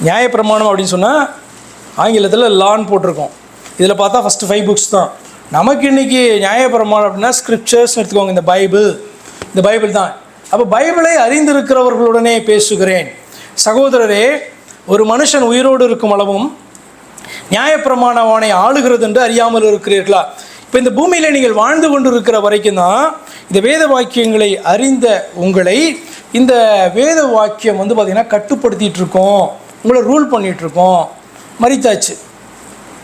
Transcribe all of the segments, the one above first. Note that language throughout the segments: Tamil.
நியாயப்பிரமாணம் அப்படின்னு சொன்னால் ஆங்கிலத்தில் லான்னு போட்டிருக்கோம். இதில் பார்த்தா ஃபஸ்ட்டு 5 புக்ஸ் தான். நமக்கு இன்றைக்கி நியாயப்பிரமாணம் அப்படின்னா ஸ்கிரிப்சர்ஸ்னு எடுத்துக்கோங்க. இந்த பைபிள் தான். அப்போ பைபிளை அறிந்திருக்கிறவர்களுடனே பேசுகிறேன். சகோதரரே, ஒரு மனுஷன் உயிரோடு இருக்கும் அளவும் நியாயப்பிரமாணம் அவனை ஆளுகிறது என்று அறியாமல் இருக்கிறீர்களா? இப்போ இந்த பூமியில் நீங்கள் வாழ்ந்து கொண்டு இருக்கிற வரைக்கும் தான் இந்த வேத வாக்கியங்களை அறிந்த உங்களை இந்த வேத வாக்கியம் பார்த்திங்கன்னா கட்டுப்படுத்திகிட்டு இருக்கோம், உங்களை ரூல் பண்ணிகிட்ருக்கோம். மரித்தாச்சு.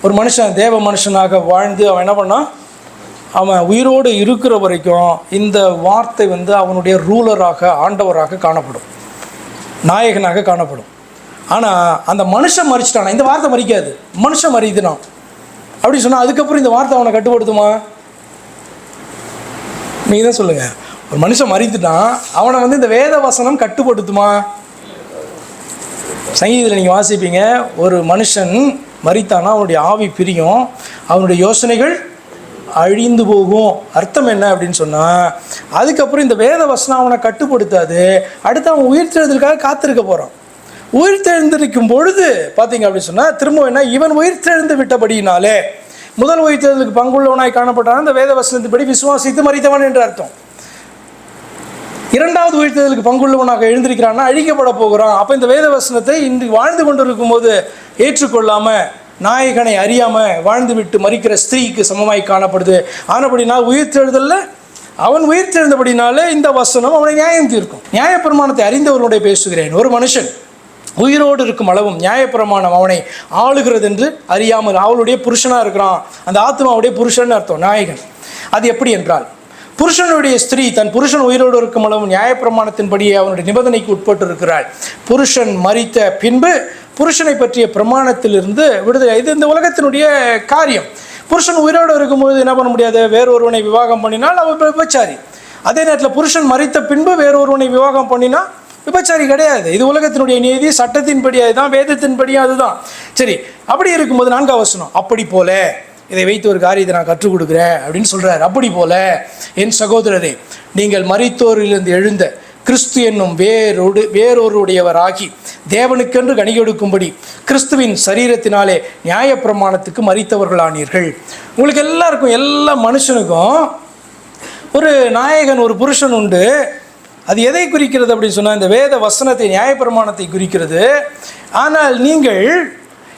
ஒரு மனுஷன் தேவ மனுஷனாக வாழ்ந்து அவன் என்ன பண்ணான்? அவன் உயிரோடு இருக்கிற வரைக்கும் இந்த வார்த்தை அவனுடைய ரூலராக, ஆண்டவராக காணப்படும், நாயகனாக காணப்படும். ஆனால் அந்த மனுஷன் மறிச்சிட்டானா இந்த வார்த்தை மறிக்காது. மனுஷன் மறிதுனா அப்படி சொன்னால் அதுக்கப்புறம் இந்த வார்த்தை அவனை கட்டுப்படுத்துமா? நீங்கள் தான் சொல்லுங்கள். ஒரு மனுஷன் மறித்துட்டான், அவனை இந்த வேத வசனம் கட்டுப்படுத்துமா? சங்கீதத்தில் நீங்கள் வாசிப்பீங்க, ஒரு மனுஷன் மறித்தானா அவனுடைய ஆவி பிரியும், அவனுடைய யோசனைகள் அழிந்து போகும். அர்த்தம் என்ன அப்படின்னு சொன்னால், அதுக்கப்புறம் இந்த வேத வசனம் அவனை கட்டுப்படுத்தாது. அடுத்து அவன் உயிர்த்தெழுதலுக்காக காத்திருக்க போகிறான். உயிர்த்தெழுந்திருக்கும் பொழுது பார்த்தீங்க அப்படின்னு சொன்னால் திரும்ப என்ன, இவன் உயிர்த்தெழுந்து விட்டபடினாலே முதல் உயிர்த்தெழுதலுக்கு பங்குள்ளவனாய் காணப்பட்டான். இந்த வேத வசனத்தின்படி விசுவாசித்து மறித்தவன் என்று அர்த்தம். இரண்டாவது உயிர்த்தெழுதலுக்கு பங்குள்ளவனாக எழுந்திருக்கிறான்னா அழிக்கப்பட போகிறான். அப்போ இந்த வேத வசனத்தை இன்று வாழ்ந்து கொண்டு இருக்கும்போது ஏற்றுக்கொள்ளாமல், நாயகனை அறியாமல் வாழ்ந்து விட்டு மறிக்கிற ஸ்திரீக்கு சமமாய் காணப்படுது. ஆனபடினால் உயிர்த்தெழுதலில் அவன் உயிர்த்தெழுந்தபடினாலே இந்த வசனம் அவனை நியாயம் தீர்க்கும். நியாயப்பிரமாணத்தை அறிந்தவர்களுடைய பேசுகிறேன். ஒரு மனுஷன் உயிரோடு இருக்கும் அளவும் நியாயப்பிரமாணம் அவனை ஆளுகிறது என்று அறியாமல், அவளுடைய புருஷனாக இருக்கிறான். அந்த ஆத்மாவுடைய புருஷன் அர்த்தம் நாயகன். அது எப்படி என்றால், புருஷனுடைய ஸ்திரீ தன் புருஷன் உயிரோடு இருக்கும் அளவும் நியாயப்பிரமாணத்தின்படியே அவனுடைய நிபந்தனைக்கு உட்பட்டு இருக்கிறாள். புருஷன் மரித்த பின்பு புருஷனை பற்றிய பிரமாணத்திலிருந்து விடுதலை. இது இந்த உலகத்தினுடைய காரியம். புருஷன் உயிரோடு இருக்கும்போது என்ன பண்ண முடியாது? வேறொருவனை விவாகம் பண்ணினால் அவன் விபச்சாரி. அதே நேரத்தில் புருஷன் மரித்த பின்பு வேறொருவனை விவாகம் பண்ணினா விபச்சாரி கிடையாது. இது உலகத்தினுடைய நீதி, சட்டத்தின்படி அதுதான், வேதத்தின்படியும் அதுதான். சரி, அப்படி இருக்கும்போது 4ஆம் வசனம், அப்படி போல இதை வைத்து ஒரு காரியத்தை நான் கற்றுக் கொடுக்குறேன் அப்படின்னு சொல்கிறார். அப்படி போல என் சகோதரரே, நீங்கள் மரித்தோரிலிருந்து எழுந்த கிறிஸ்து என்னும் வேறொருடையவராகி தேவனுக்கென்று கனி கொடுக்கும்படி கிறிஸ்துவின் சரீரத்தினாலே நியாயப்பிரமாணத்துக்கு மரித்தவர்களானீர்கள். உங்களுக்கு எல்லாருக்கும், எல்லா மனுஷனுக்கும் ஒரு நாயகன், ஒரு புருஷன் உண்டு. அது எதை குறிக்கிறது அப்படின்னு சொன்னால் இந்த வேத வசனத்தை, நியாயப்பிரமாணத்தை குறிக்கிறது. ஆனால் நீங்கள்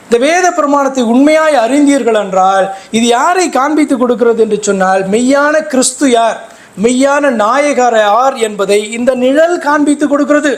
இந்த வேத பிரமாணத்தை உண்மையாய் அறிந்தீர்கள் என்றால் இது யாரை காண்பித்து கொடுக்கிறது என்று சொன்னால், மெய்யான கிறிஸ்து யார், மெய்யான நாயகர் யார் என்பதை இந்த நிழல் காண்பித்து கொடுக்கிறது.